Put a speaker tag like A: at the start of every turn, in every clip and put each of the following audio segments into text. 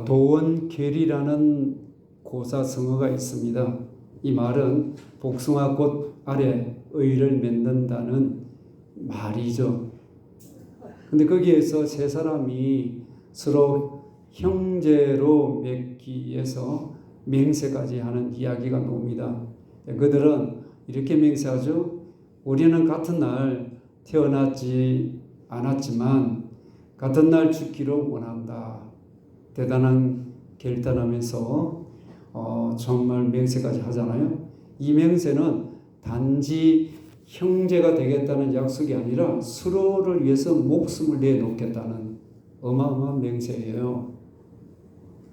A: 도원결이라는 고사성어가 있습니다. 이 말은 복숭아꽃 아래 의를 맺는다는 말이죠. 근데 거기에서 세 사람이 서로 형제로 맺기 위해서 맹세까지 하는 이야기가 나옵니다. 그들은 이렇게 맹세하죠. 우리는 같은 날 태어났지 않았지만 같은 날 죽기를 원한다. 대단한 결단하면서 정말 맹세까지 하잖아요. 이 맹세는 단지 형제가 되겠다는 약속이 아니라 서로를 위해서 목숨을 내놓겠다는 어마어마한 맹세예요.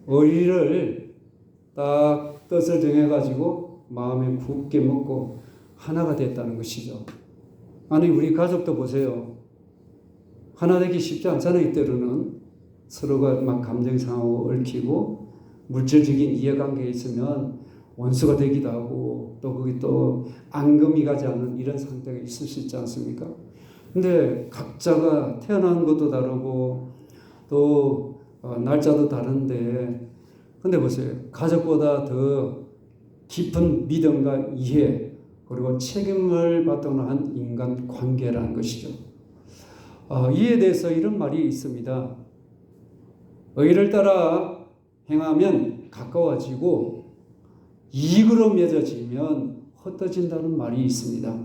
A: 의리를 딱 뜻을 정해가지고 마음에 굳게 먹고 하나가 됐다는 것이죠. 아니 우리 가족도 보세요. 하나 되기 쉽지 않잖아요. 이때로는 서로가 막 감정이 상하고 얽히고 물질적인 이해관계에 있으면 원수가 되기도 하고 또 거기 또 앙금이 가지 않는 이런 상태가 있을 수 있지 않습니까? 근데 각자가 태어난 것도 다르고 또 날짜도 다른데 근데 보세요. 가족보다 더 깊은 믿음과 이해 그리고 책임을 바탕으로 한 인간 관계라는 것이죠. 이에 대해서 이런 말이 있습니다. 의를 따라 행하면 가까워지고 이익으로 맺어지면 흩어진다는 말이 있습니다.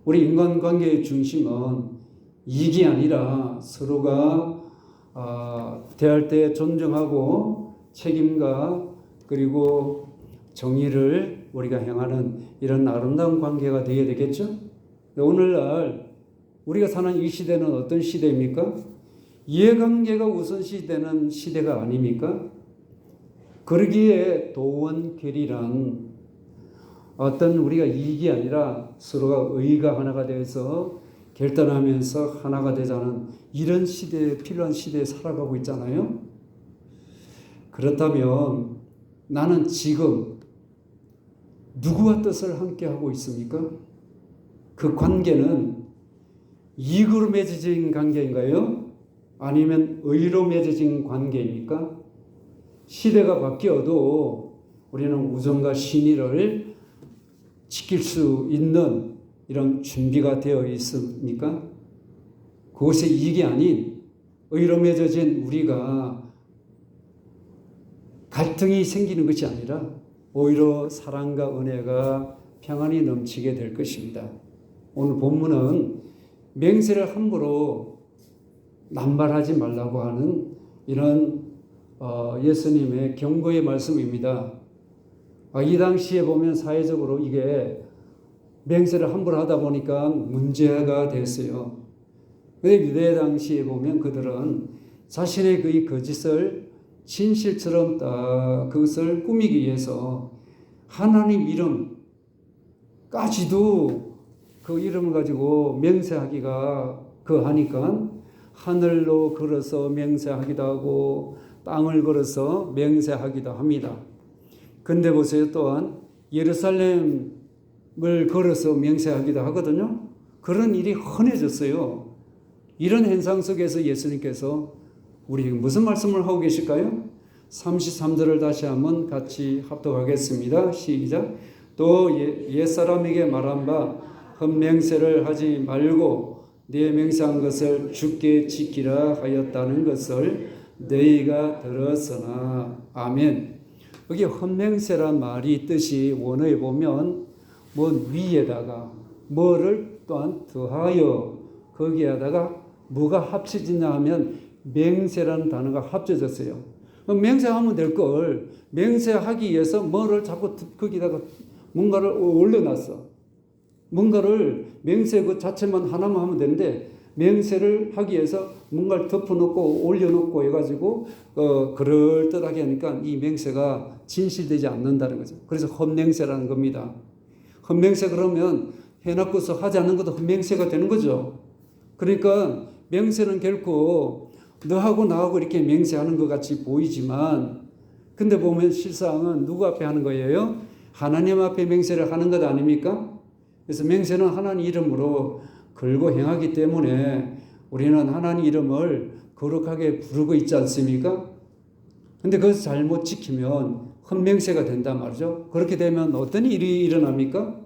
A: 우리 인간관계의 중심은 이익이 아니라 서로가 대할 때 존중하고 책임과 그리고 정의를 우리가 행하는 이런 아름다운 관계가 되어야 되겠죠? 오늘날 우리가 사는 이 시대는 어떤 시대입니까? 이해관계가 우선시되는 시대가 아닙니까? 그러기에 도원결이란 어떤 우리가 이익이 아니라 서로가 의가 하나가 되어서 결단하면서 하나가 되자는 이런 시대에 필요한 시대에 살아가고 있잖아요. 그렇다면 나는 지금 누구와 뜻을 함께 하고 있습니까? 그 관계는 이익으로 맺어진 관계인가요? 아니면 의로 맺어진 관계입니까? 시대가 바뀌어도 우리는 우정과 신의를 지킬 수 있는 이런 준비가 되어 있습니까? 그것이 이익이 아닌 의로 맺어진 우리가 갈등이 생기는 것이 아니라 오히려 사랑과 은혜가 평안이 넘치게 될 것입니다. 오늘 본문은 맹세를 함부로 남발하지 말라고 하는 이런 예수님의 경고의 말씀입니다. 이 당시에 보면 사회적으로 이게 맹세를 함부로 하다 보니까 문제가 됐어요. 근데 유대 당시에 보면 그들은 자신의 그 거짓을 진실처럼 딱 그것을 꾸미기 위해서 하나님 이름까지도 그 이름을 가지고 맹세하기가 하니까 하늘로 걸어서 맹세하기도 하고 땅을 걸어서 맹세하기도 합니다. 근데 보세요. 또한 예루살렘을 걸어서 맹세하기도 하거든요. 그런 일이 흔해졌어요. 이런 현상 속에서 예수님께서 우리에게 무슨 말씀을 하고 계실까요? 33절을 다시 한번 같이 합독하겠습니다. 시작. 또 옛사람에게 말한 바 헛맹세를 하지 말고 네 맹세한 것을 주께 지키라 하였다는 것을 너희가 들었으나. 아멘. 여기 헛맹세란 말이 뜻이 원어에 보면 위에다가 뭐를 또한 더하여 거기에다가 뭐가 합쳐지냐 하면 맹세라는 단어가 합쳐졌어요. 맹세하면 될 걸 맹세하기 위해서 뭐를 자꾸 거기다가 뭔가를 올려놨어. 뭔가를 맹세 그 자체만 하나만 하면 되는데 맹세를 하기 위해서 뭔가를 덮어놓고 올려놓고 해가지고 그럴듯하게 하니까 이 맹세가 진실되지 않는다는 거죠. 그래서 헛맹세라는 겁니다. 헛맹세 그러면 해놓고서 하지 않는 것도 헛맹세가 되는 거죠. 그러니까 맹세는 결코 너하고 나하고 이렇게 맹세하는 것 같이 보이지만 근데 보면 실상은 누구 앞에 하는 거예요? 하나님 앞에 맹세를 하는 것 아닙니까? 그래서 맹세는 하나님 이름으로 걸고 행하기 때문에 우리는 하나님 이름을 거룩하게 부르고 있지 않습니까? 근데 그것을 잘못 지키면 헛맹세가 된단 말이죠. 그렇게 되면 어떤 일이 일어납니까?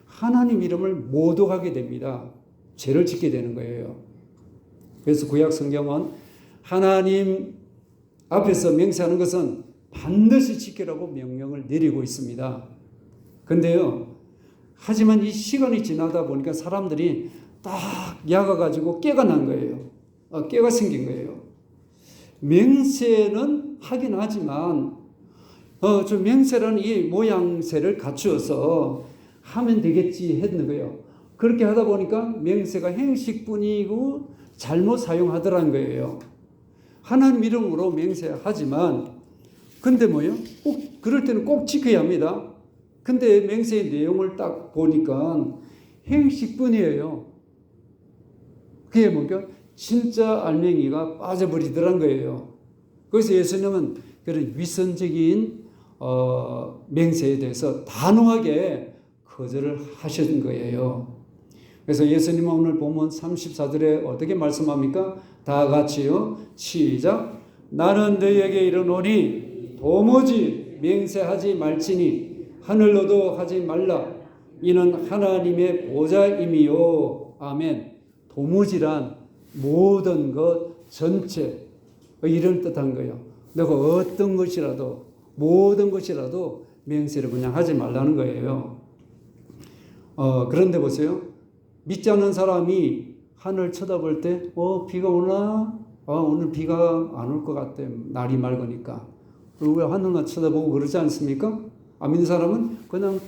A: 하나님 이름을 모독하게 됩니다. 죄를 짓게 되는 거예요. 그래서 구약 성경은 하나님 앞에서 맹세하는 것은 반드시 지키라고 명령을 내리고 있습니다. 근데요, 하지만 이 시간이 지나다 보니까 사람들이 딱 약아가지고 깨가 난 거예요. 깨가 생긴 거예요. 맹세는 하긴 하지만, 저 맹세라는 이 모양새를 갖추어서 하면 되겠지 했는 거예요. 그렇게 하다 보니까 맹세가 행식뿐이고 잘못 사용하더라는 거예요. 하나님 이름으로 맹세하지만, 근데 뭐요? 꼭, 그럴 때는 꼭 지켜야 합니다. 근데 맹세의 내용을 딱 보니까 행식뿐이에요. 그게 뭔가 진짜 알맹이가 빠져버리더란 거예요. 그래서 예수님은 그런 위선적인 맹세에 대해서 단호하게 거절을 하신 거예요. 그래서 예수님은 오늘 본문 34절에 어떻게 말씀합니까? 다 같이요. 시작. 나는 너희에게 이르노니 도무지 맹세하지 말지니 하늘로도 하지 말라. 이는 하나님의 보좌임이요. 아멘. 도무지란 모든 것 전체 이런 뜻한 거예요. 내가 어떤 것이라도 모든 것이라도 맹세를 그냥 하지 말라는 거예요. 그런데 보세요. 믿지 않는 사람이 하늘 쳐다볼 때 비가 오나? 오늘 비가 안 올 것 같아. 날이 맑으니까. 왜 하늘만 쳐다보고 그러지 않습니까? 안 믿는 사람은 그냥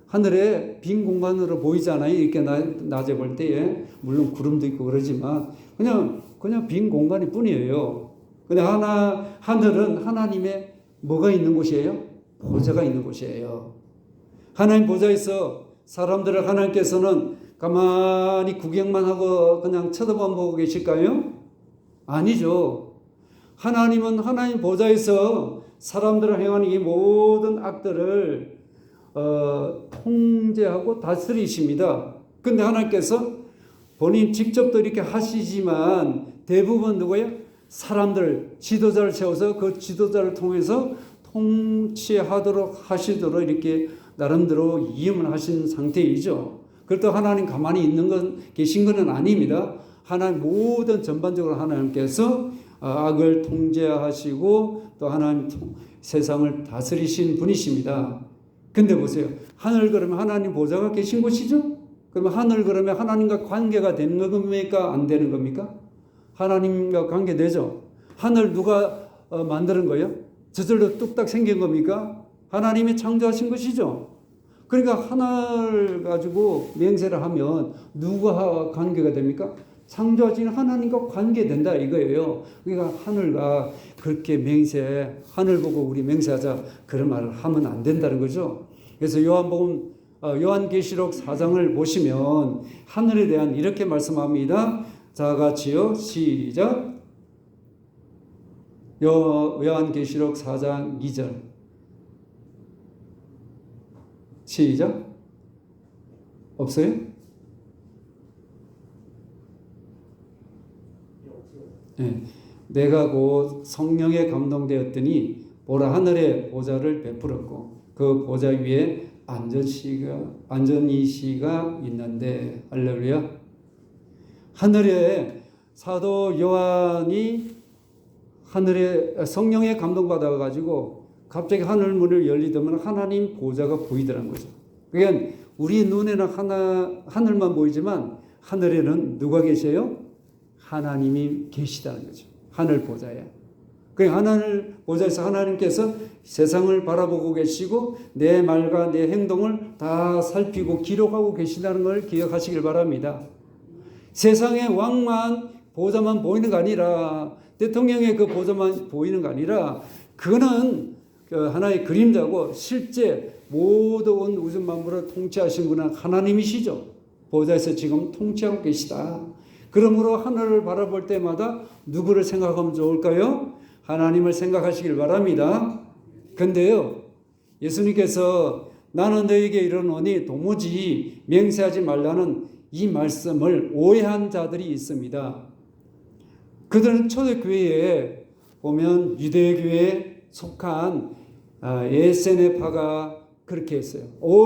A: 하늘에 빈 공간으로 보이잖아요. 이렇게 낮에 볼 때에. 물론 구름도 있고 그러지만 그냥 빈 공간일 뿐이에요. 근데 하늘은 하나님의 뭐가 있는 곳이에요? 보좌가 있는 곳이에요. 하나님 보좌에서 사람들을 하나님께서는 가만히 구경만 하고 그냥 쳐다만 보고 계실까요? 아니죠. 하나님은 하나님 보좌에서 사람들을 행하는 이 모든 악들을 통제하고 다스리십니다. 근데 하나님께서 본인 직접도 이렇게 하시지만 대부분 누구예요? 사람들, 지도자를 세워서 그 지도자를 통해서 통치하도록 하시도록 이렇게 나름대로 이임을 하신 상태이죠. 그렇다고 하나님 가만히 계신 것은 아닙니다. 하나님 모든 전반적으로 하나님께서 악을 통제하시고 또 하나님 세상을 다스리신 분이십니다. 근데 보세요. 하늘 그러면 하나님 보좌가 계신 곳이죠? 그러면 하늘 그러면 하나님과 관계가 되는 겁니까? 안 되는 겁니까? 하나님과 관계되죠. 하늘 누가 만드는 거예요? 저절로 뚝딱 생긴 겁니까? 하나님이 창조하신 것이죠. 그러니까 하늘 가지고 맹세를 하면 누가 관계가 됩니까? 창조하신 하나님과 관계된다 이거예요. 그러니까 하늘과 그렇게 하늘 보고 우리 맹세하자 그런 말을 하면 안 된다는 거죠. 그래서 요한계시록 4장을 보시면 하늘에 대한 이렇게 말씀합니다. 자 같이요. 시작. 요한계시록 4장 2절. 시작. 없어요? 네. 내가 곧 성령에 감동되었더니 보라 하늘에 보좌를 베풀었고 그 보좌 위에 안전이시가 있는데 할렐루야. 하늘에 사도 요한이 하늘에 성령에 감동받아 가지고 갑자기 하늘 문을 열리더면 하나님 보좌가 보이더라는 거죠. 그러니까 우리 눈에는 하늘만 보이지만 하늘에는 누가 계세요? 하나님이 계시다는 거죠. 하늘 보좌에. 그 하늘 보좌에서 하나님께서 세상을 바라보고 계시고 내 말과 내 행동을 다 살피고 기록하고 계시다는 걸 기억하시길 바랍니다. 세상의 왕만 보좌만 보이는 거 아니라 대통령의 그 보좌만 보이는 거 아니라 그거는 하나의 그림자고 실제 모든 우주 만물을 통치하신 분은 하나님이시죠. 보좌에서 지금 통치하고 계시다. 그러므로 하늘을 바라볼 때마다 누구를 생각하면 좋을까요? 하나님을 생각하시길 바랍니다. 근데요, 예수님께서 나는 너에게 이르노니 도무지 맹세하지 말라는 이 말씀을 오해한 자들이 있습니다. 그들은 초대교회에 보면 유대교회, 속한 에세네파가 그렇게 했어요.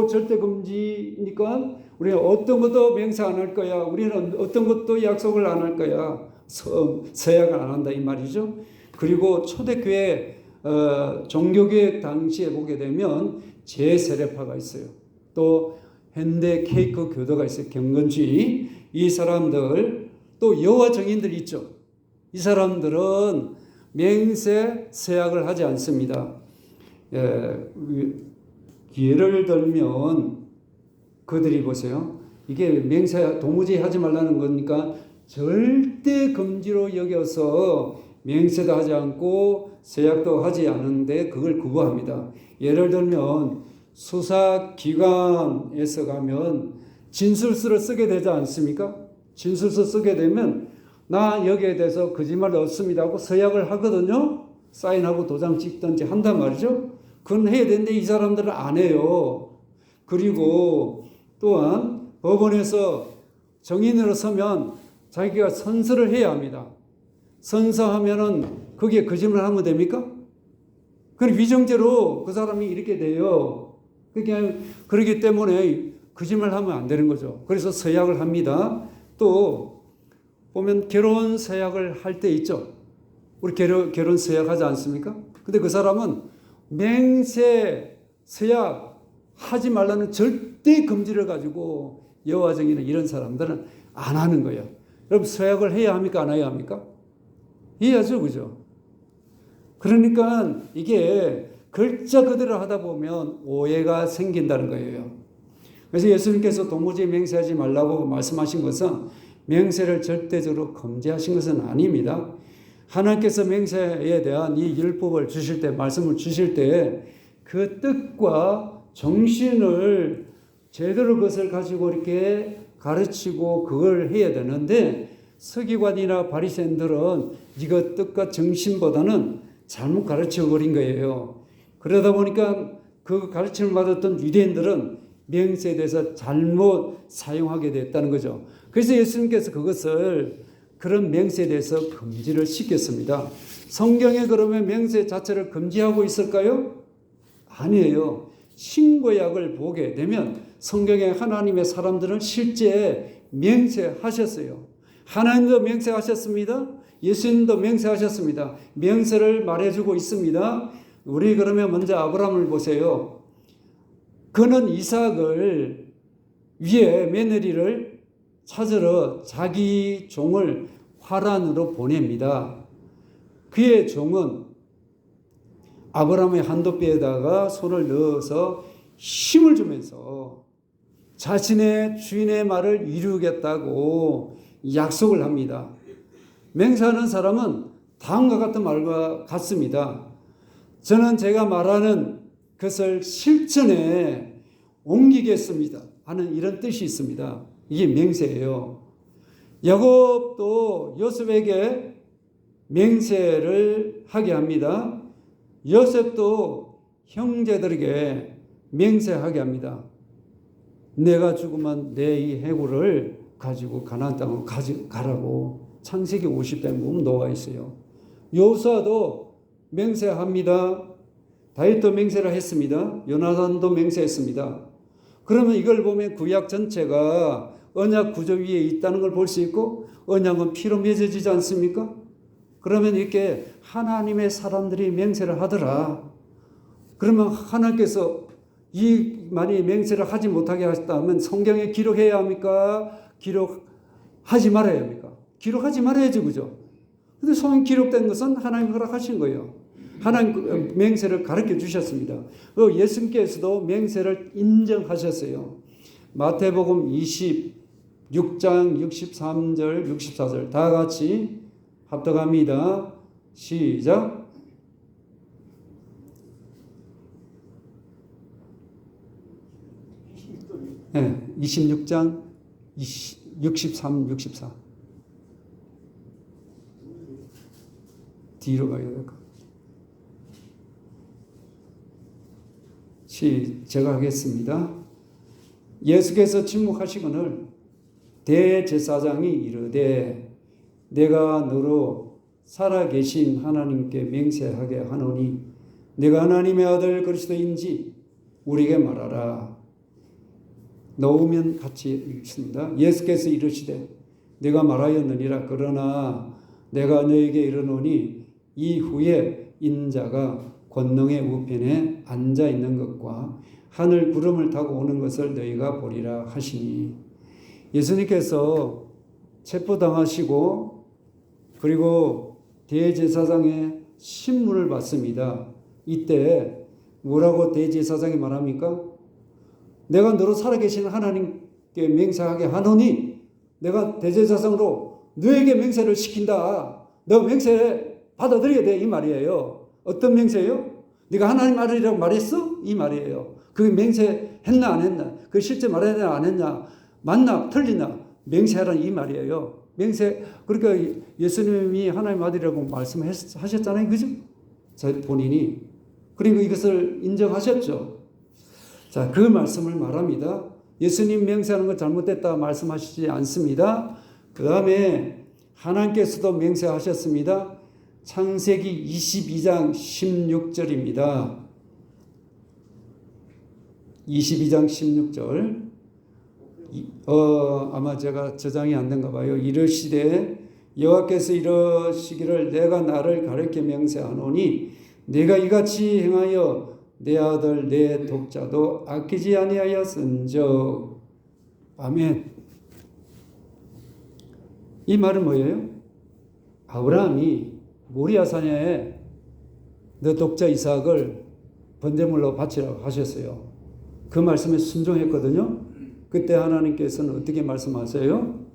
A: 절대 금지니까 우리는 어떤 것도 맹세 안 할 거야. 우리는 어떤 것도 약속을 안 할 거야. 서약을 안 한다 이 말이죠. 그리고 초대교회 종교개혁 당시에 보게 되면 제세례파가 있어요. 또 현대 케이크 교도가 있어요. 경건주의. 이 사람들 또 여호와 증인들이 있죠. 이 사람들은 맹세 서약을 하지 않습니다. 예를 들면 그들이 보세요. 이게 맹세 도무지 하지 말라는 거니까 절대 금지로 여겨서 맹세도 하지 않고 서약도 하지 않은데 그걸 구부합니다. 예를 들면 수사기관에서 가면 진술서를 쓰게 되지 않습니까? 진술서 쓰게 되면 나 여기에 대해서 거짓말 없습니다 하고 서약을 하거든요. 사인하고 도장 찍든지 한단 말이죠. 그건 해야 되는데 이 사람들은 안 해요. 그리고 또한 법원에서 정인으로 서면 자기가 선서를 해야 합니다. 선서하면은 거기에 거짓말 하면 됩니까? 그건 위정죄로 그 사람이 이렇게 돼요. 그렇기 때문에 거짓말 하면 안 되는 거죠. 그래서 서약을 합니다. 또 보면 결혼 서약을 할 때 있죠. 우리 결혼 서약하지 않습니까? 근데 그 사람은 맹세 서약 하지 말라는 절대 금지를 가지고 여호와 증인은 이런 사람들은 안 하는 거예요. 여러분 서약을 해야 합니까? 안 해야 합니까? 해야죠. 그죠? 그러니까 이게 글자 그대로 하다 보면 오해가 생긴다는 거예요. 그래서 예수님께서 도무지 맹세하지 말라고 말씀하신 것은 맹세를 절대적으로 금지하신 것은 아닙니다. 하나님께서 맹세에 대한 이 율법을 주실 때, 말씀을 주실 때 그 뜻과 정신을 제대로 그것을 가지고 이렇게 가르치고 그걸 해야 되는데 서기관이나 바리새인들은 이것 뜻과 정신보다는 잘못 가르쳐 버린 거예요. 그러다 보니까 그 가르침을 받았던 유대인들은 맹세에 대해서 잘못 사용하게 됐다는 거죠. 그래서 예수님께서 그것을 그런 맹세에 대해서 금지를 시켰습니다. 성경에 그러면 맹세 자체를 금지하고 있을까요? 아니에요. 신구약을 보게 되면 성경에 하나님의 사람들은 실제 맹세하셨어요. 하나님도 맹세하셨습니다. 예수님도 맹세하셨습니다. 맹세를 말해주고 있습니다. 우리 그러면 먼저 아브라함을 보세요. 그는 이삭을 위해 며느리를 찾으러 자기 종을 화란으로 보냅니다. 그의 종은 아브라함의 한도뼈에다가 손을 넣어서 힘을 주면서 자신의 주인의 말을 이루겠다고 약속을 합니다. 맹세하는 사람은 다음과 같은 말과 같습니다. 저는 제가 말하는 것을 실천에 옮기겠습니다 하는 이런 뜻이 있습니다. 이게 맹세예요. 야곱도 요셉에게 맹세를 하게 합니다. 요셉도 형제들에게 맹세하게 합니다. 내가 죽으면 내 이 해골을 가지고 가나안 땅으로 가라고 창세기 50장에 보면 나와 있어요. 여호수아도 맹세합니다. 다윗도 맹세를 했습니다. 요나단도 맹세했습니다. 그러면 이걸 보면 구약 전체가 언약 구조 위에 있다는 걸 볼 수 있고 언약은 피로 맺어지지 않습니까? 그러면 이렇게 하나님의 사람들이 맹세를 하더라. 그러면 하나님께서 이 많이 맹세를 하지 못하게 하셨다면 성경에 기록해야 합니까? 기록하지 말아야 합니까? 기록하지 말아야죠. 그죠? 근데 성경 기록된 것은 하나님 허락하신 거예요. 하나님 맹세를 가르쳐 주셨습니다. 예수님께서도 맹세를 인정하셨어요. 마태복음 26장 63절 64절 다 같이 합독합니다. 시작. 네, 26장 63, 64 뒤로 가야 될 것 같아요. 제가 하겠습니다. 예수께서 침묵하시거늘 대제사장이 이르되 내가 너로 살아계신 하나님께 맹세하게 하노니 네가 하나님의 아들 그리스도인지 우리에게 말하라. 넣으면 같이 읽습니다. 예수께서 이르시되 내가 말하였느니라. 그러나 내가 너에게 이르노니 이후에 인자가 권능의 우편에 앉아 있는 것과 하늘 구름을 타고 오는 것을 너희가 보리라 하시니, 예수님께서 체포당하시고 그리고 대제사장의 신문을 받습니다. 이때 뭐라고 대제사장이 말합니까? 내가 너로 살아계신 하나님께 맹세하게 하노니 내가 대제사장으로 너에게 맹세를 시킨다. 너 맹세 받아들여야 돼, 이 말이에요. 어떤 맹세예요? 네가 하나님 아들이라고 말했어? 이 말이에요. 그게 맹세했나 안 했나? 그 실제 말했나 안 했나? 맞나 틀리나? 맹세하라는 이 말이에요. 맹세. 그러니까 예수님이 하나님 아들이라고 말씀하셨잖아요, 그죠? 본인이. 그리고 이것을 인정하셨죠. 자, 그 말씀을 말합니다. 예수님 맹세하는 거 잘못됐다 말씀하시지 않습니다. 그 다음에 하나님께서도 맹세하셨습니다. 창세기 22장 16절입니다. 22장 16절. 아마 제가 저장이 안 된가 봐요. 이르시되 여호와께서 이르시기를 내가 나를 가르쳐 맹세하노니 내가 이같이 행하여 내 아들 내 독자도 아끼지 아니하였은즉. 아멘. 이 말은 뭐예요? 아브라함이 모리아산에 너 독자 이삭을 번제물로 바치라고 하셨어요. 그 말씀에 순종했거든요. 그때 하나님께서는 어떻게 말씀하세요?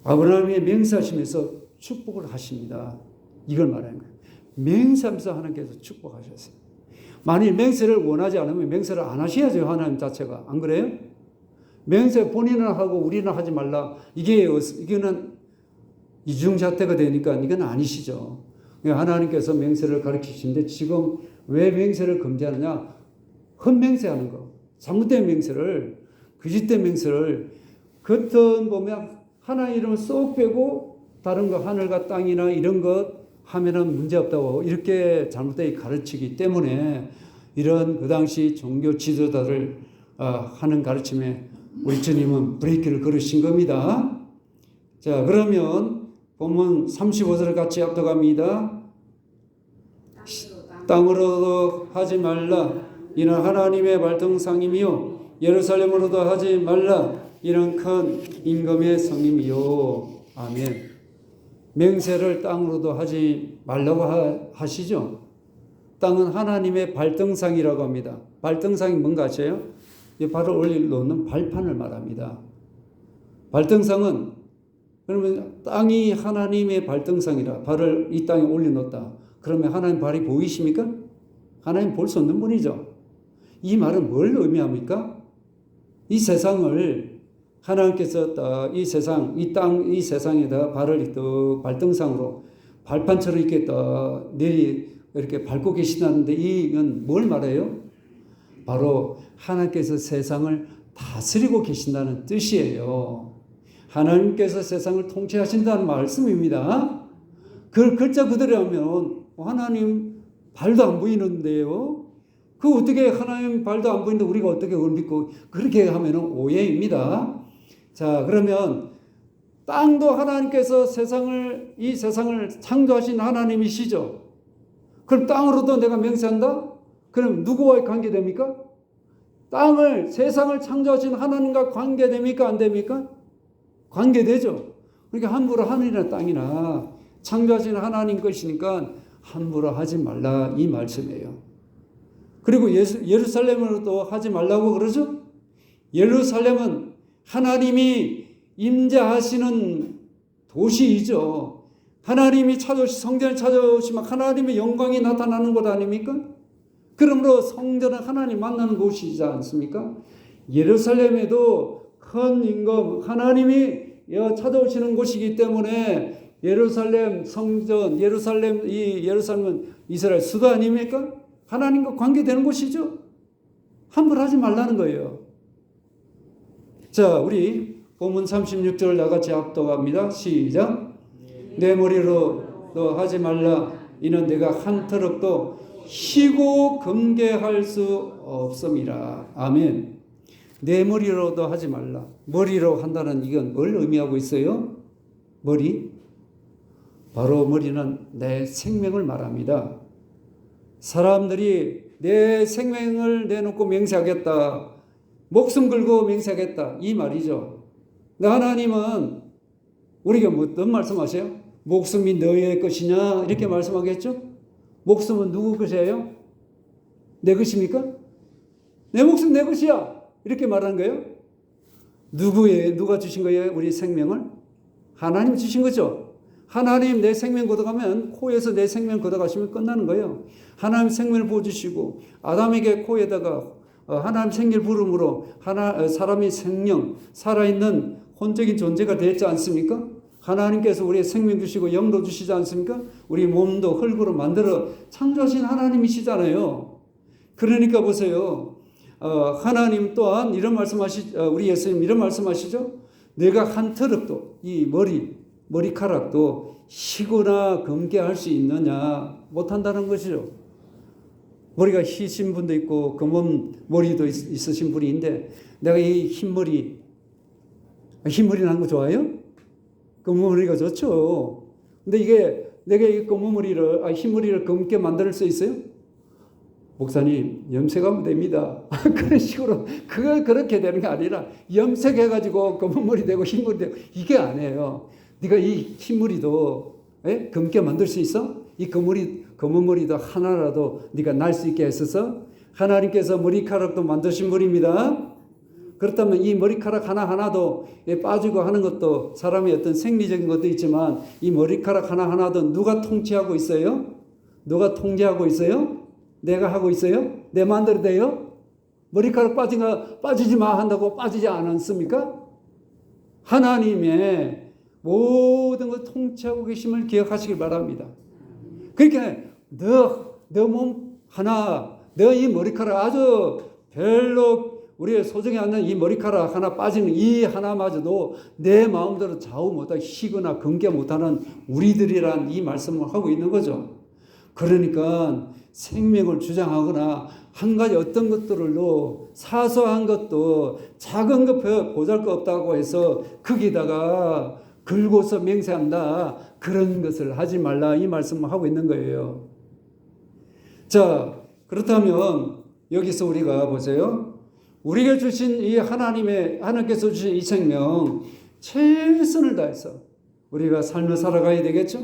A: 아브라함이 맹세하시면서 축복을 하십니다. 이걸 말하는 거예요. 맹세하면서 하나님께서 축복하셨어요. 만일 맹세를 원하지 않으면 맹세를 안 하셔야죠, 하나님 자체가. 안 그래요? 맹세 본인은 하고 우리는 하지 말라. 이거는 이중잣대가 되니까 이건 아니시죠. 하나님께서 맹세를 가르치시는데 지금 왜 맹세를 금지하느냐? 헛맹세하는 거, 잘못된 맹세를, 거짓된 맹세를, 겉은 보면 하나님 이름을 쏙 빼고 다른 거 하늘과 땅이나 이런 것 하면은 문제없다고 이렇게 잘못되게 가르치기 때문에 이런 그 당시 종교 지도자들 하는 가르침에 우리 주님은 브레이크를 걸으신 겁니다. 자, 그러면 본문 35절을 같이 압도갑니다. 땅으로도 하지 말라. 이는 하나님의 발등상이며 예루살렘으로도 하지 말라. 이는 큰 임금의 성임이요. 아멘. 맹세를 땅으로도 하지 말라고 하시죠. 땅은 하나님의 발등상이라고 합니다. 발등상이 뭔가 아세요? 발을 올려놓는 발판을 말합니다. 발등상은, 그러면 땅이 하나님의 발등상이라 발을 이 땅에 올려놓다. 그러면 하나님 발이 보이십니까? 하나님 볼 수 없는 분이죠. 이 말은 뭘 의미합니까? 이 세상을 하나님께서 이 세상, 이 땅, 이 세상에다 발을 발등상으로 발판처럼 이렇게 이렇게 밟고 계시다는데 이건 뭘 말해요? 바로 하나님께서 세상을 다스리고 계신다는 뜻이에요. 하나님께서 세상을 통치하신다는 말씀입니다. 그 글자 그대로 하면 하나님 발도 안 보이는데요. 그 어떻게 하나님 발도 안 보이는데 우리가 어떻게 그걸 믿고, 그렇게 하면 오해입니다. 자, 그러면 땅도 하나님께서 이 세상을 창조하신 하나님이시죠. 그럼 땅으로도 내가 맹세한다? 그럼 누구와의 관계됩니까? 세상을 창조하신 하나님과 관계됩니까? 안 됩니까? 관계되죠. 그러니까 함부로 하늘이나 땅이나 창조하신 하나님 것이니까 함부로 하지 말라, 이 말씀이에요. 그리고 예루살렘으로도 하지 말라고 그러죠. 예루살렘은 하나님이 임재하시는 도시이죠. 하나님이 성전을 찾아오시면 하나님의 영광이 나타나는 곳 아닙니까? 그러므로 성전은 하나님 만나는 곳이지 않습니까? 예루살렘에도 큰 임금, 하나님이 찾아오시는 곳이기 때문에 예루살렘 성전, 예루살렘은 이스라엘 수도 아닙니까? 하나님과 관계되는 곳이죠. 함부로 하지 말라는 거예요. 자, 우리 본문 36절 나같이 합독합니다. 시작. 내 머리로 너 하지 말라. 이는 내가 한 터럭도 쉬고 금계할 수 없음이라. 아멘. 내 머리로도 하지 말라. 머리로 한다는 이건 뭘 의미하고 있어요? 머리? 바로 머리는 내 생명을 말합니다. 사람들이 내 생명을 내놓고 맹세하겠다, 목숨 걸고 맹세하겠다, 이 말이죠. 하나님은 우리가 어떤 말씀하세요? 목숨이 너의 것이냐 이렇게 말씀하겠죠? 목숨은 누구 것이에요? 내 것입니까? 내 목숨 내 것이야 이렇게 말하는 거예요. 누가 주신 거예요? 우리 생명을? 하나님 주신 거죠. 하나님 내 생명 걷어가면 코에서 내 생명 걷어가시면 끝나는 거예요. 하나님 생명을 부어주시고 아담에게 코에다가 하나님 생길 부름으로 사람이 생명 살아있는 혼적인 존재가 되지 않습니까? 하나님께서 우리의 생명 주시고 영도 주시지 않습니까? 우리 몸도 흙으로 만들어 창조하신 하나님이시잖아요. 그러니까 보세요. 하나님 또한 이런 우리 예수님 이런 말씀하시죠. 내가 한 터럭도 이 머리카락도 희거나 금괴할 수 있느냐? 못한다는 것이죠. 머리가 희신 분도 있고 검은 머리도 있으신 분이 있는데 내가 이 흰머리 난 거 좋아요? 검은 머리가 좋죠. 근데 이게 내가 이 검은 흰머리를 검게 만들 수 있어요? 목사님 염색하면 됩니다. 그런 식으로 그걸 그렇게 되는 게 아니라 염색해가지고 검은 머리 되고 흰머리 되고 이게 아니에요. 네가 이 흰머리도 검게 만들 수 있어? 이 검은 머리도 하나라도 네가 날 수 있게 했어서 하나님께서 머리카락도 만드신 분입니다. 그렇다면 이 머리카락 하나하나도 빠지고 하는 것도 사람의 어떤 생리적인 것도 있지만 이 머리카락 하나하나도 누가 통치하고 있어요? 누가 통제하고 있어요? 내가 하고 있어요? 내 마음대로 돼요? 머리카락 빠지지 마 한다고 빠지지 않았습니까? 하나님의 모든 걸 통치하고 계심을 기억하시길 바랍니다. 그러니까 너 몸 하나, 너 이 머리카락 아주 별로 우리의 소중히 않는 이 머리카락 하나 빠지는 이 하나마저도 내 마음대로 좌우 못하고 희거나 금괴 못하는 우리들이란 이 말씀을 하고 있는 거죠. 그러니까 생명을 주장하거나 한 가지 어떤 것들로 사소한 것도 작은 것 보잘것없다고 해서 거기다가 긁어서 맹세한다. 그런 것을 하지 말라 이 말씀을 하고 있는 거예요. 자, 그렇다면 여기서 우리가 보세요. 우리가 주신 이 하나님께서 주신 이 생명 최선을 다해서 우리가 삶을 살아가야 되겠죠?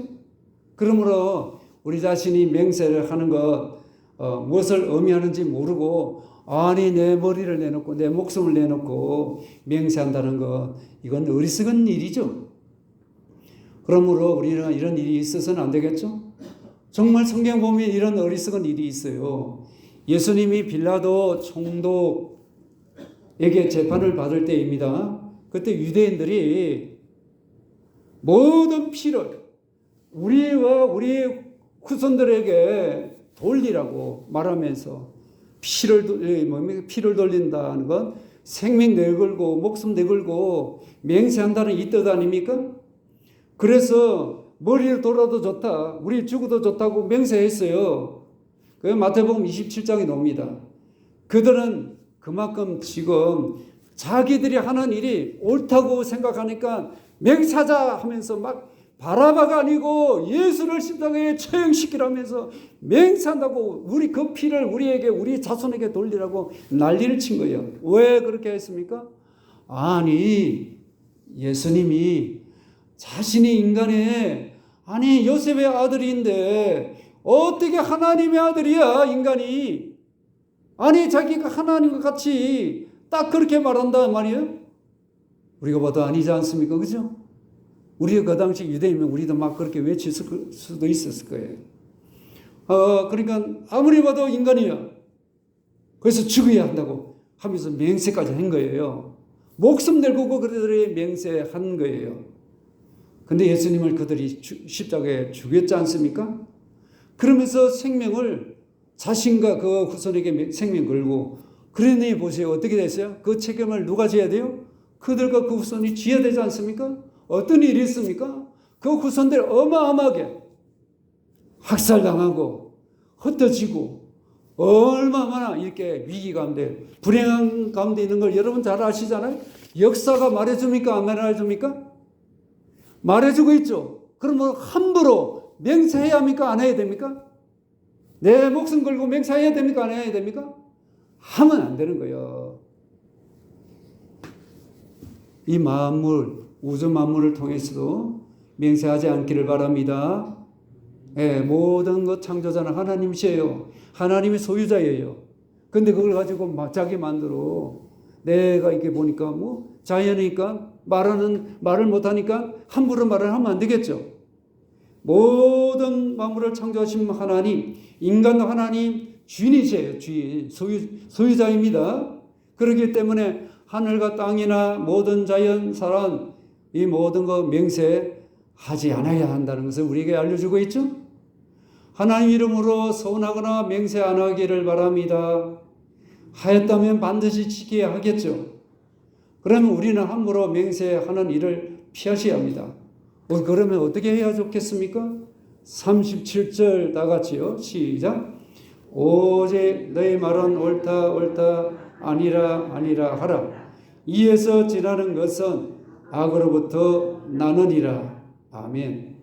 A: 그러므로 우리 자신이 맹세를 하는 것 무엇을 의미하는지 모르고 아니 내 머리를 내놓고 내 목숨을 내놓고 맹세한다는 것 이건 어리석은 일이죠. 그러므로 우리는 이런 일이 있어서는 안 되겠죠? 정말 성경 보면 이런 어리석은 일이 있어요. 예수님이 빌라도 총독에게 재판을 받을 때입니다. 그때 유대인들이 모든 피를 우리와 우리의 후손들에게 돌리라고 말하면서 피를 돌린다는 건 생명 내걸고 목숨 내걸고 맹세한다는 이 뜻 아닙니까? 그래서 머리를 돌아도 좋다, 우리 죽어도 좋다고 맹세했어요. 그 마태복음 27장에 나옵니다. 그들은 그만큼 지금 자기들이 하는 일이 옳다고 생각하니까 맹세하자 하면서 막 바라바가 아니고 예수를 십자가에 처형시키라면서 맹세한다고 우리 그 피를 우리 자손에게 돌리라고 난리를 친 거예요. 왜 그렇게 했습니까? 아니 예수님이 자신이 인간의 요셉의 아들인데 어떻게 하나님의 아들이야 인간이. 자기가 하나님과 같이 딱 그렇게 말한단 말이에요. 우리가 봐도 아니지 않습니까? 그죠? 우리가 그 당시 유대인이면 우리도 막 그렇게 외칠 수도 있었을 거예요. 그러니까 아무리 봐도 인간이야. 그래서 죽어야 한다고 하면서 맹세까지 한 거예요. 목숨 내고 그들이 맹세한 거예요. 근데 예수님을 그들이 십자가에 죽였지 않습니까? 그러면서 생명을 자신과 그 후손에게 생명 걸고 그러니 보세요. 어떻게 됐어요? 그 책임을 누가 져야 돼요? 그들과 그 후손이 져야 되지 않습니까? 어떤 일이 있습니까? 그 후손들 어마어마하게 학살당하고 흩어지고 얼마나 이렇게 위기 가운데, 불행한 가운데 있는 걸 여러분 잘 아시잖아요. 역사가 말해줍니까? 안 말해줍니까? 말해주고 있죠. 그러면 함부로 맹세해야 합니까? 안 해야 됩니까? 내 목숨 걸고 맹세해야 됩니까? 안 해야 됩니까? 하면 안 되는 거예요. 이 만물, 우주 만물을 통해서도 맹세하지 않기를 바랍니다. 예, 모든 것 창조자는 하나님이세요. 하나님의 소유자예요. 근데 그걸 가지고 자기 만들어 내가 이렇게 보니까 뭐 자연이니까 말을 못하니까 함부로 말을 하면 안 되겠죠. 모든 만물을 창조하신 하나님, 인간도 하나님 주인이세요. 주인, 소유자입니다. 그렇기 때문에 하늘과 땅이나 모든 자연, 사람, 이 모든 거 맹세하지 않아야 한다는 것을 우리에게 알려주고 있죠. 하나님 이름으로 서운하거나 맹세 안 하기를 바랍니다. 하였다면 반드시 지켜야 하겠죠. 그러면 우리는 함부로 맹세하는 일을 피하셔야 합니다. 그러면 어떻게 해야 좋겠습니까? 37절 다 같이요. 시작. 오직 너희 말은 옳다 옳다 아니라 아니라 하라. 이에서 지나는 것은 악으로부터 나느니라. 아멘.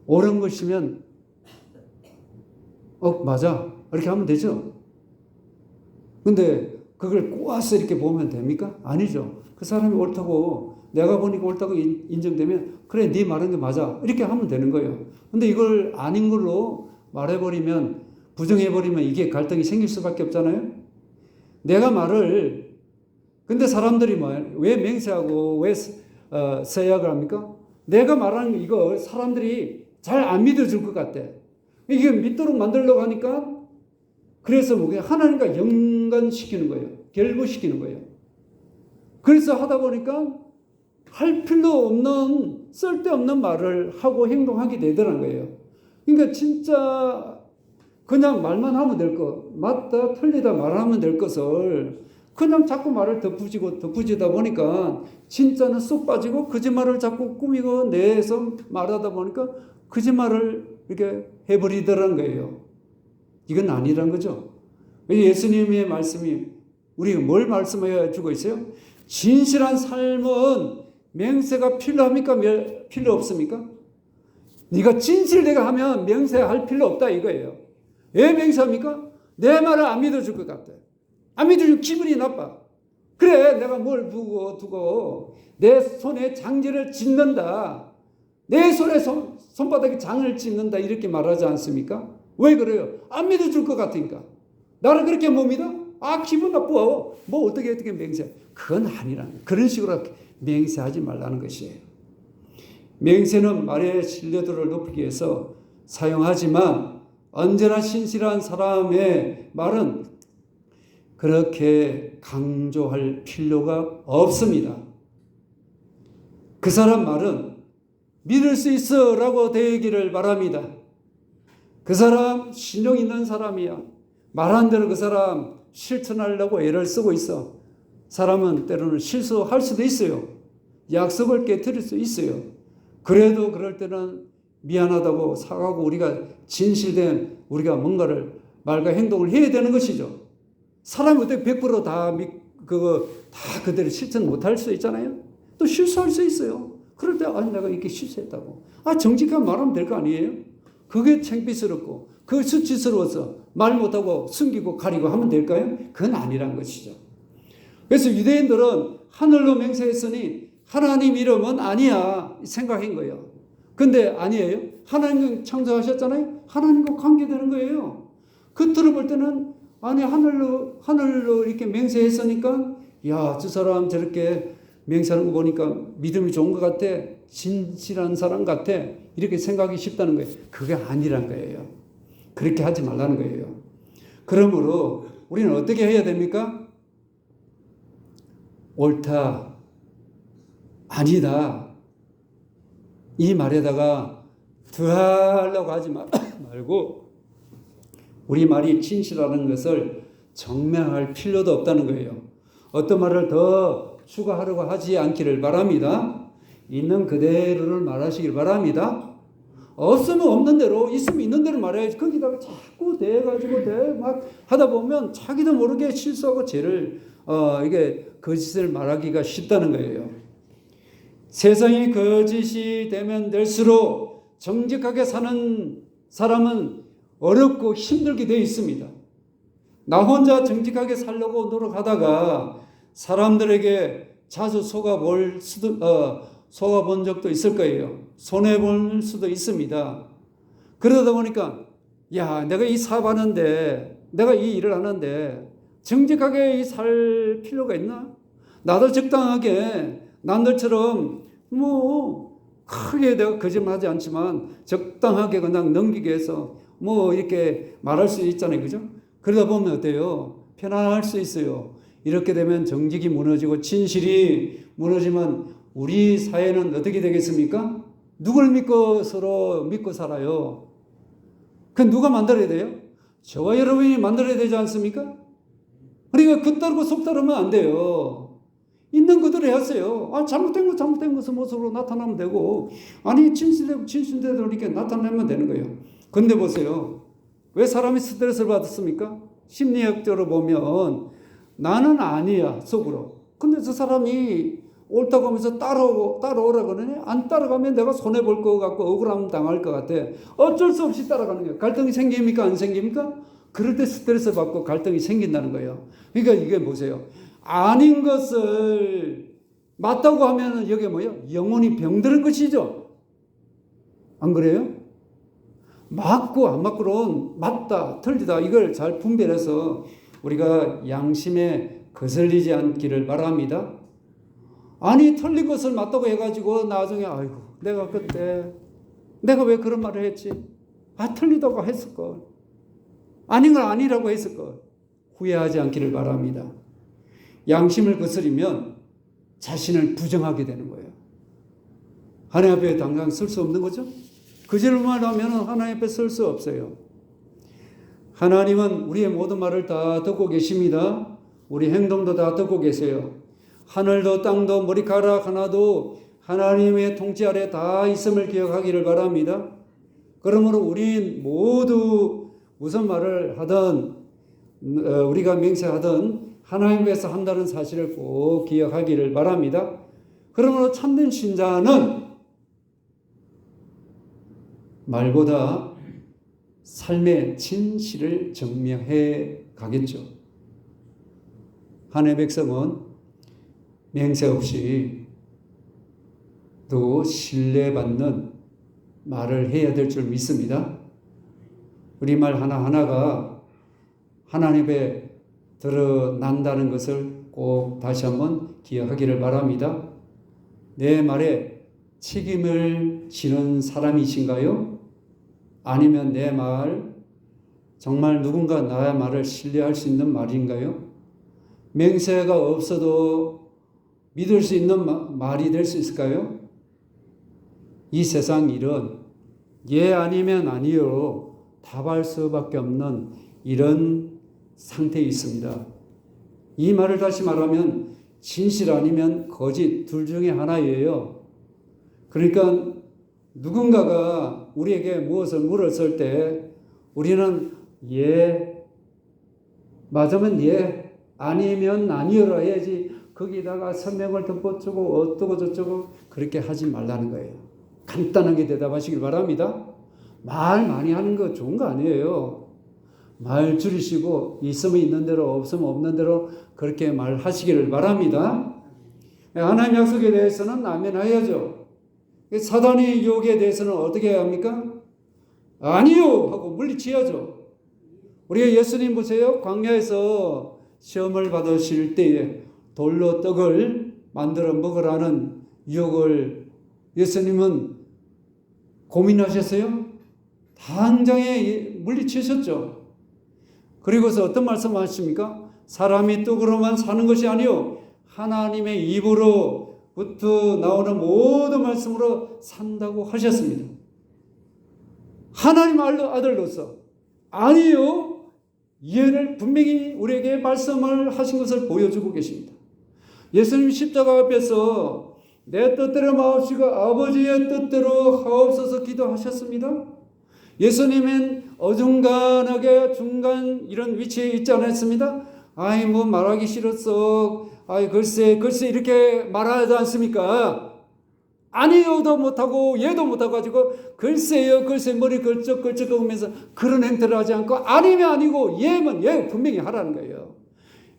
A: 옳은 것이면 맞아 이렇게 하면 되죠. 근데 그걸 꼬아서 이렇게 보면 됩니까? 아니죠. 그 사람이 옳다고 내가 보니까 옳다고 인정되면 그래 네 말한 게 맞아 이렇게 하면 되는 거예요. 근데 이걸 아닌 걸로 말해버리면 부정해버리면 이게 갈등이 생길 수밖에 없잖아요. 내가 말을 근데 사람들이 왜 맹세하고 왜 서약을 합니까? 내가 말하는 이거 사람들이 잘 안 믿어줄 것 같아. 이게 믿도록 만들려고 하니까 그래서 하나님과 연관시키는 거예요. 결부시키는 거예요. 그래서 하다 보니까 할 필요 없는 쓸데없는 말을 하고 행동하게 되더라는 거예요. 그러니까 진짜 그냥 말만 하면 될 것, 맞다 틀리다 말하면 될 것을 그냥 자꾸 말을 덧붙이다 보니까 진짜는 쏙 빠지고 거짓말을 자꾸 꾸미고 내서 말하다 보니까 거짓말을 이렇게 해버리더라는 거예요. 이건 아니란 거죠. 예수님의 말씀이 우리가 뭘 말씀해 주고 있어요? 진실한 삶은 맹세가 필요합니까? 필요 없습니까? 네가 진실되게 하면 맹세할 필요 없다 이거예요. 왜 맹세합니까? 내 말을 안 믿어줄 것 같아. 안 믿어주면 기분이 나빠. 그래 내가 뭘 두고 내 손에 장지를 짓는다. 내 손에 손바닥에 장을 짓는다 이렇게 말하지 않습니까? 왜 그래요? 안 믿어줄 것 같으니까. 나를 그렇게 못 믿어? 기분 나빠. 뭐 어떻게 맹세. 그건 아니라는 그런 식으로 맹세하지 말라는 것이에요. 맹세는 말의 신뢰도를 높이기 위해서 사용하지만 언제나 신실한 사람의 말은 그렇게 강조할 필요가 없습니다. 그 사람 말은 믿을 수 있어 라고 되기를 바랍니다. 그 사람 신용 있는 사람이야. 말한 대로 그 사람 실천하려고 애를 쓰고 있어. 사람은 때로는 실수할 수도 있어요. 약속을 깨뜨릴 수 있어요. 그래도 그럴 때는 미안하다고 사과하고 우리가 진실된 우리가 뭔가를 말과 행동을 해야 되는 것이죠. 사람이 어떻게 100%다 그대로 실천 못할 수 있잖아요. 또 실수할 수 있어요. 그럴 때 내가 이렇게 실수했다고. 정직하게 말하면 될 거 아니에요? 그게 창피스럽고 그게 수치스러워서 말 못하고 숨기고 가리고 하면 될까요? 그건 아니란 것이죠. 그래서 유대인들은 하늘로 맹세했으니 하나님 이름은 아니야 생각한 거예요. 근데 아니에요. 하나님 창조하셨잖아요. 하나님과 관계되는 거예요. 겉으로 볼 때는 하늘로 이렇게 맹세했으니까 야, 저 사람 저렇게 맹세하는 거 보니까 믿음이 좋은 것 같아. 진실한 사람 같아. 이렇게 생각하기 쉽다는 거예요. 그게 아니란 거예요. 그렇게 하지 말라는 거예요. 그러므로 우리는 어떻게 해야 됩니까? 옳다, 아니다. 이 말에다가 더하려고 하지 말고 우리 말이 진실하는 것을 증명할 필요도 없다는 거예요. 어떤 말을 더 추가하려고 하지 않기를 바랍니다. 있는 그대로를 말하시길 바랍니다. 없으면 없는 대로, 있으면 있는 대로 말해야지. 거기다가 자꾸 대가지고 막 하다 보면 자기도 모르게 실수하고 죄를 이게 거짓을 말하기가 쉽다는 거예요. 세상이 거짓이 되면 될수록 정직하게 사는 사람은 어렵고 힘들게 되어 있습니다. 나 혼자 정직하게 살려고 노력하다가 사람들에게 자주 속아본 적도 있을 거예요. 손해볼 수도 있습니다. 그러다 보니까 야, 내가 이 사업하는데, 내가 이 일을 하는데 정직하게 살 필요가 있나? 나도 적당하게 남들처럼 크게 내가 거짓말하지 않지만 적당하게 그냥 넘기게 해서 이렇게 말할 수 있잖아요. 그죠? 그러다 보면 어때요? 편안할 수 있어요. 이렇게 되면 정직이 무너지고 진실이 무너지면 우리 사회는 어떻게 되겠습니까? 누굴 믿고 서로 믿고 살아요? 그 누가 만들어야 돼요? 저와 여러분이 만들어야 되지 않습니까? 그러니까 그 따르고 속 따르면 안 돼요. 있는 그대로 하세요. 잘못된 것은 모습으로 나타나면 되고, 진실대로 이렇게 나타내면 되는 거예요. 근데 보세요. 왜 사람이 스트레스를 받았습니까? 심리학적으로 보면 나는 아니야, 속으로. 근데 저 사람이 옳다고 하면서 따라오라 그러네? 안 따라가면 내가 손해볼 것 같고 억울함 당할 것 같아. 어쩔 수 없이 따라가는 거예요. 갈등이 생깁니까? 안 생깁니까? 그럴 때 스트레스 받고 갈등이 생긴다는 거예요. 그러니까 이게 보세요. 아닌 것을 맞다고 하면 이게 뭐예요? 영혼이 병드는 것이죠. 안 그래요? 맞고 안 맞고는 맞다, 틀리다 이걸 잘 분별해서 우리가 양심에 거슬리지 않기를 바랍니다. 아니 틀린 것을 맞다고 해가지고 나중에 아이고 내가 그때 내가 왜 그런 말을 했지? 틀리다고 했을걸. 아닌 걸 아니라고 했을걸. 후회하지 않기를 바랍니다. 양심을 거스리면 자신을 부정하게 되는 거예요. 하나님 앞에 당장 설 수 없는 거죠. 거짓말을 하면 하나님 앞에 설 수 없어요. 하나님은 우리의 모든 말을 다 듣고 계십니다. 우리 행동도 다 듣고 계세요. 하늘도 땅도 머리카락 하나도 하나님의 통치 아래 다 있음을 기억하기를 바랍니다. 그러므로 우리 모두 무슨 말을 하든 우리가 맹세하든 하나님께서 한다는 사실을 꼭 기억하기를 바랍니다. 그러므로 참된 신자는 말보다 삶의 진실을 증명해 가겠죠. 하나님의 백성은 맹세 없이 또 신뢰받는 말을 해야 될 줄 믿습니다. 우리 말 하나하나가 하나님의 드러난다는 것을 꼭 다시 한번 기억하기를 바랍니다. 내 말에 책임을 지는 사람이신가요? 아니면 내 말 정말 누군가 나의 말을 신뢰할 수 있는 말인가요? 맹세가 없어도 믿을 수 있는 말이 될 수 있을까요? 이 세상 일은 예 아니면 아니요 답할 수밖에 없는 이런 상태에 있습니다. 이 말을 다시 말하면 진실 아니면 거짓 둘 중에 하나예요. 그러니까 누군가가 우리에게 무엇을 물었을 때 우리는 예, 맞으면 예, 아니면 아니요라 해야지 거기다가 설명을 덧붙이고 어쩌고 저쩌고 그렇게 하지 말라는 거예요. 간단하게 대답하시길 바랍니다. 말 많이 하는 거 좋은 거 아니에요. 말 줄이시고 있으면 있는 대로 없으면 없는 대로 그렇게 말하시기를 바랍니다. 하나님 약속에 대해서는 아멘 해야죠. 사단의 유혹에 대해서는 어떻게 해야 합니까? 아니요 하고 물리쳐야죠. 우리가 예수님 보세요. 광야에서 시험을 받으실 때에 돌로 떡을 만들어 먹으라는 유혹을 예수님은 고민하셨어요? 당장에 물리치셨죠. 그리고서 어떤 말씀 하십니까? 사람이 떡으로만 사는 것이 아니요 하나님의 입으로부터 나오는 모든 말씀으로 산다고 하셨습니다. 하나님 아들로서 아니요 이해를 분명히 우리에게 말씀을 하신 것을 보여주고 계십니다. 예수님 십자가 앞에서 내 뜻대로 마옵시고 아버지의 뜻대로 하옵소서 기도하셨습니다. 예수님은 어중간하게 중간 이런 위치에 있지 않았습니다. 아이 뭐 말하기 싫었어. 아이 글쎄 이렇게 말하지 않습니까? 아니요도 못하고 얘도 못하고 가지고 글쎄요 글쎄 머리 걸쩍걸쩍 하면서 그런 행태를 하지 않고 아니면 아니고 예면 예 분명히 하라는 거예요.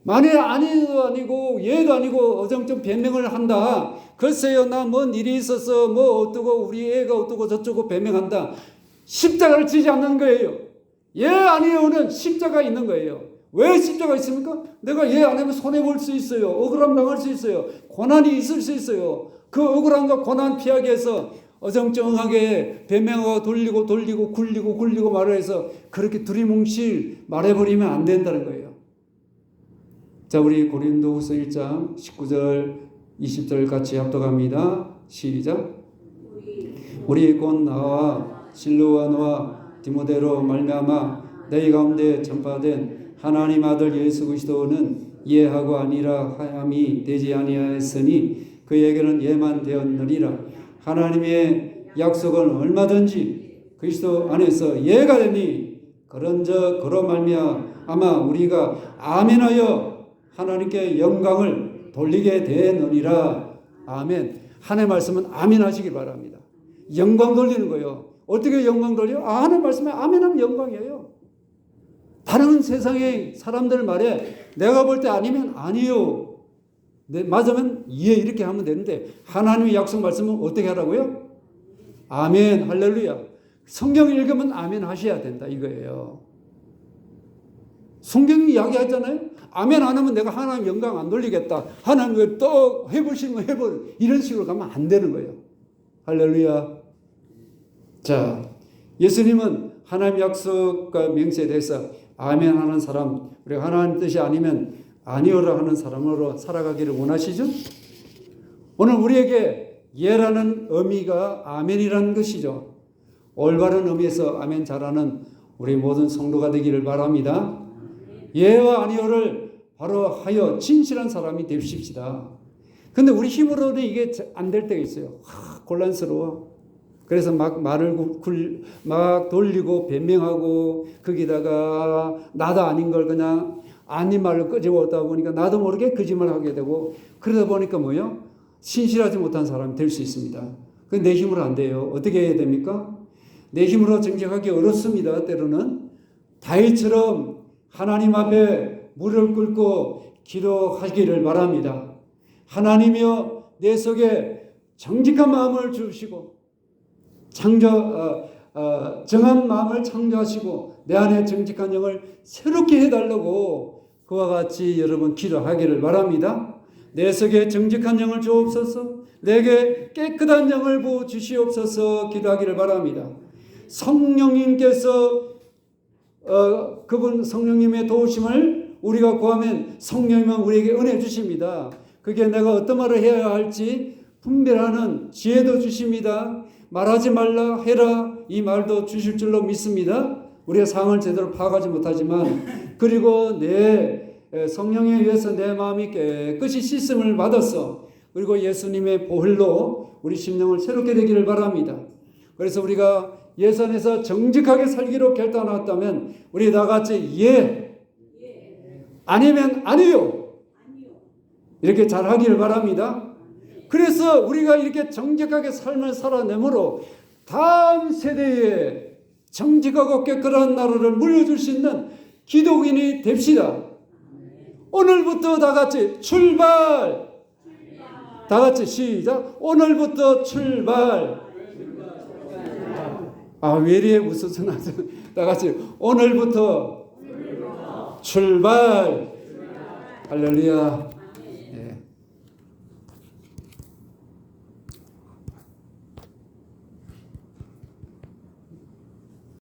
A: 만일 아니도 아니고 얘도 아니고 어정쩡 변명을 한다. 글쎄요 나 뭔 일이 있어서 뭐 어떠고 우리 애가 어떠고 저쩌고 변명한다. 십자가를 지지 않는 거예요. 예 아니요는 십자가 있는 거예요. 왜 십자가 있습니까? 내가 예 안 하면 손해볼 수 있어요. 억울함 당할 수 있어요. 고난이 있을 수 있어요. 그 억울함과 고난 피하기 위해서 어정쩡하게 변명하고 돌리고 굴리고 말을 해서 그렇게 두리뭉실 말해버리면 안 된다는 거예요. 자, 우리 고린도후서 1장 19절 20절 같이 합독합니다. 시작. 우리 곧 나와 실로아노와 디모데로 말미암아 너희 가운데 전파된 하나님 아들 예수 그리스도는 예하고 아니라 하함이 되지 아니하였으니 그에게는 예만 되었느니라. 하나님의 약속은 얼마든지 그리스도 안에서 예가 되니 그런즉 그로 말미암아 우리가 아멘하여 하나님께 영광을 돌리게 되느니라. 아멘. 하나님의 말씀은 아멘 하시기 바랍니다. 영광 돌리는 거예요. 어떻게 영광 돌려? 하나님의 말씀에 아멘하면 영광이에요. 다른 세상의 사람들 말에 내가 볼 때 아니면 아니요. 네, 맞으면 예 이렇게 하면 되는데 하나님의 약속 말씀은 어떻게 하라고요? 아멘 할렐루야. 성경 읽으면 아멘 하셔야 된다 이거예요. 성경이 이야기하잖아요. 아멘 안 하면 내가 하나님 영광 안 돌리겠다. 하나님 또 해보시면 해볼 이런 식으로 가면 안 되는 거예요. 할렐루야. 자, 예수님은 하나님 약속과 명세에 대해서 아멘 하는 사람, 우리가 하나님 뜻이 아니면 아니오라 하는 사람으로 살아가기를 원하시죠? 오늘 우리에게 예라는 의미가 아멘이라는 것이죠. 올바른 의미에서 아멘 잘하는 우리 모든 성도가 되기를 바랍니다. 예와 아니오를 바로 하여 진실한 사람이 되십시다. 근데 우리 힘으로는 이게 안 될 때가 있어요. 곤란스러워. 그래서 막 말을 막 돌리고 변명하고 거기다가 나도 아닌 걸 그냥 아닌 말을 끄집어오다 보니까 나도 모르게 거짓말을 하게 되고 그러다 보니까 뭐요? 신실하지 못한 사람이 될 수 있습니다. 그건 내 힘으로 안 돼요. 어떻게 해야 됩니까? 내 힘으로 정직하기 어렵습니다. 때로는 다윗처럼 하나님 앞에 무릎 꿇고 기도하기를 바랍니다. 하나님이여 내 속에 정직한 마음을 주시고 정한 마음을 창조하시고 내 안에 정직한 영을 새롭게 해달라고 그와 같이 여러분 기도하기를 바랍니다. 내 속에 정직한 영을 주옵소서. 내게 깨끗한 영을 부어 주시옵소서. 기도하기를 바랍니다. 성령님께서 그분 성령님의 도우심을 우리가 구하면 성령님은 우리에게 은혜 주십니다. 그게 내가 어떤 말을 해야 할지 분별하는 지혜도 주십니다. 말하지 말라 해라 이 말도 주실 줄로 믿습니다. 우리가 상황을 제대로 파악하지 못하지만 그리고 내 성령에 의해서 내 마음이 깨끗이 씻음을 받았어. 그리고 예수님의 보혈로 우리 심령을 새롭게 되기를 바랍니다. 그래서 우리가 예선에서 정직하게 살기로 결단했다면 우리 다같이 예 아니면 아니요 이렇게 잘 하기를 바랍니다. 그래서 우리가 이렇게 정직하게 삶을 살아내므로 다음 세대에 정직하고 깨끗한 나라를 물려줄 수 있는 기독인이 됩시다. 오늘부터 다같이 출발. 다같이 시작. 오늘부터 출발. 왜 이래 웃어서 나서 다같이 오늘부터 출발. 할렐루야.